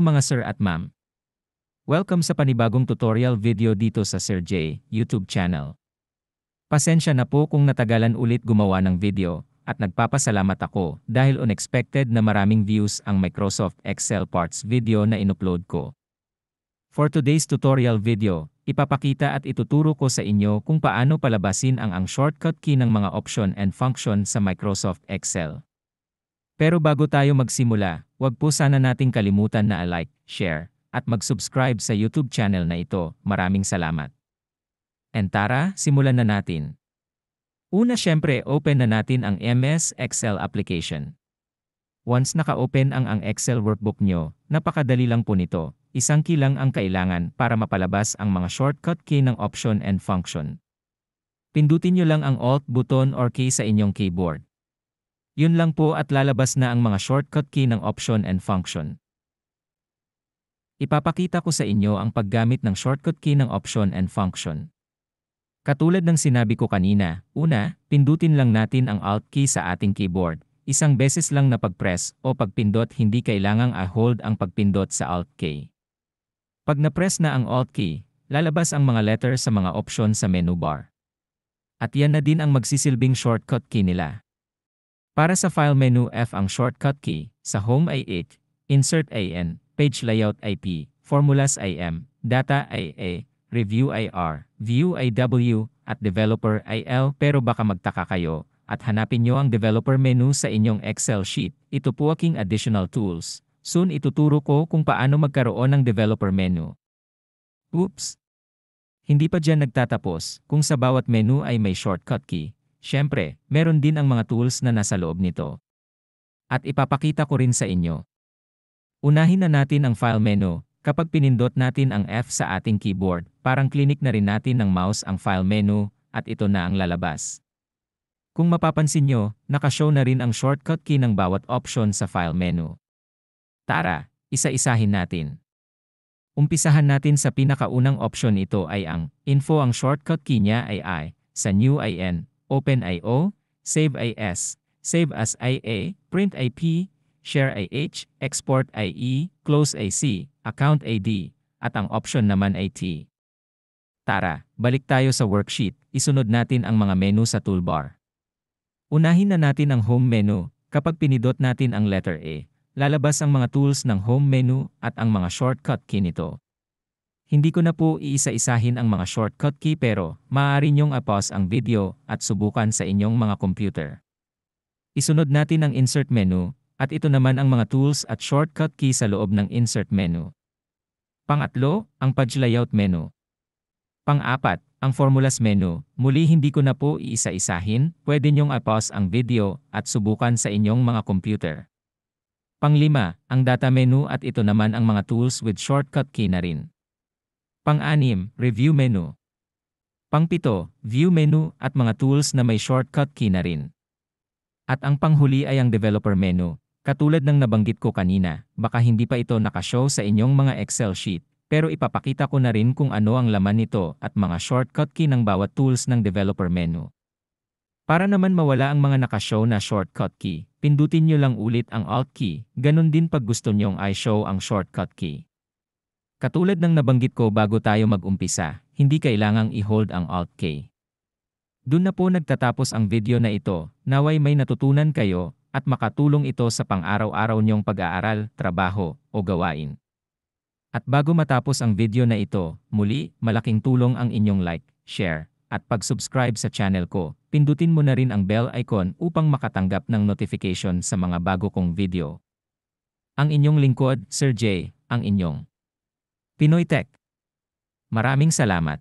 mga sir at ma'am. Welcome sa panibagong tutorial video dito sa Sir J YouTube channel. Pasensya na po kung natagalan ulit gumawa ng video, at nagpapasalamat ako dahil unexpected na maraming views ang Microsoft Excel parts video na inupload ko. For today's tutorial video, ipapakita at ituturo ko sa inyo kung paano palabasin ang shortcut key ng mga option and function sa Microsoft Excel. Pero bago tayo magsimula, huwag po sana nating kalimutan na like, share, at mag-subscribe sa YouTube channel na ito. Maraming salamat. And tara, simulan na natin. Una syempre, open na natin ang MS Excel application. Once naka-open ang Excel workbook nyo, napakadali lang po nito. Isang key lang ang kailangan para mapalabas ang mga shortcut key ng option and function. Pindutin nyo lang ang Alt button or key sa inyong keyboard. Yun lang po at lalabas na ang mga shortcut key ng option and function. Ipapakita ko sa inyo ang paggamit ng shortcut key ng option and function. Katulad ng sinabi ko kanina, una, pindutin lang natin ang Alt key sa ating keyboard. Isang beses lang na pag-press o pagpindot, hindi kailangang hold ang pagpindot sa Alt key. Pag na-press na ang Alt key, lalabas ang mga letter sa mga option sa menu bar. At yan na din ang magsisilbing shortcut key nila. Para sa File menu F ang shortcut key, sa Home ay H, Insert AN, Page Layout IP, Formulas IM, Data IA, Review IR, View IW, at Developer IL. Pero baka magtaka kayo, at hanapin nyo ang Developer menu sa inyong Excel sheet. Ito po aking additional tools. Soon ituturo ko kung paano magkaroon ng Developer menu. Oops! Hindi pa dyan nagtatapos. Kung sa bawat menu ay may shortcut key, syempre, meron din ang mga tools na nasa loob nito. At ipapakita ko rin sa inyo. Unahin na natin ang File menu. Kapag pinindot natin ang F sa ating keyboard, parang klinik na rin natin ng mouse ang File menu, at ito na ang lalabas. Kung mapapansin nyo, nakashow na rin ang shortcut key ng bawat option sa File menu. Tara, isa-isahin natin. Umpisahan natin sa pinakaunang option, ito ay ang Info. Ang shortcut key niya ay I, sa New IN, Open IO, Save IS, Save as IA, Print IP, Share IH, Export IE, Close IC, Account ID, at ang option naman ay T. Tara, balik tayo sa worksheet. Isunod natin ang mga menu sa toolbar. Unahin na natin ang Home menu. Kapag pinindot natin ang letter A, lalabas ang mga tools ng Home menu at ang mga shortcut key nito. Hindi ko na po iisa-isahin ang mga shortcut key, pero maaari nyong pause ang video at subukan sa inyong mga computer. Isunod natin ang Insert menu, at ito naman ang mga tools at shortcut key sa loob ng Insert menu. Pangatlo, ang Page Layout menu. Pang-apat, ang Formulas menu. Muli, hindi ko na po iisa-isahin, pwede nyong pause ang video at subukan sa inyong mga computer. Pang-lima, ang Data menu, at ito naman ang mga tools with shortcut key na rin. Pang-anim, Review menu. Pang-pito, View menu, at mga tools na may shortcut key na rin. At ang panghuli ay ang Developer menu. Katulad ng nabanggit ko kanina, baka hindi pa ito nakashow sa inyong mga Excel sheet, pero ipapakita ko na rin kung ano ang laman nito at mga shortcut key ng bawat tools ng Developer menu. Para naman mawala ang mga nakashow na shortcut key, pindutin nyo lang ulit ang Alt key. Ganun din pag gusto nyong i-show ang shortcut key. Katulad ng nabanggit ko bago tayo mag-umpisa, hindi kailangang i-hold ang Alt key. Doon na po nagtatapos ang video na ito. Naway may natutunan kayo at makatulong ito sa pang-araw-araw nyong pag-aaral, trabaho, o gawain. At bago matapos ang video na ito, muli, malaking tulong ang inyong like, share, at pag-subscribe sa channel ko. Pindutin mo na rin ang bell icon upang makatanggap ng notification sa mga bago kong video. Ang inyong lingkod, Sir J, ang inyong Pinoy Tech. Maraming salamat.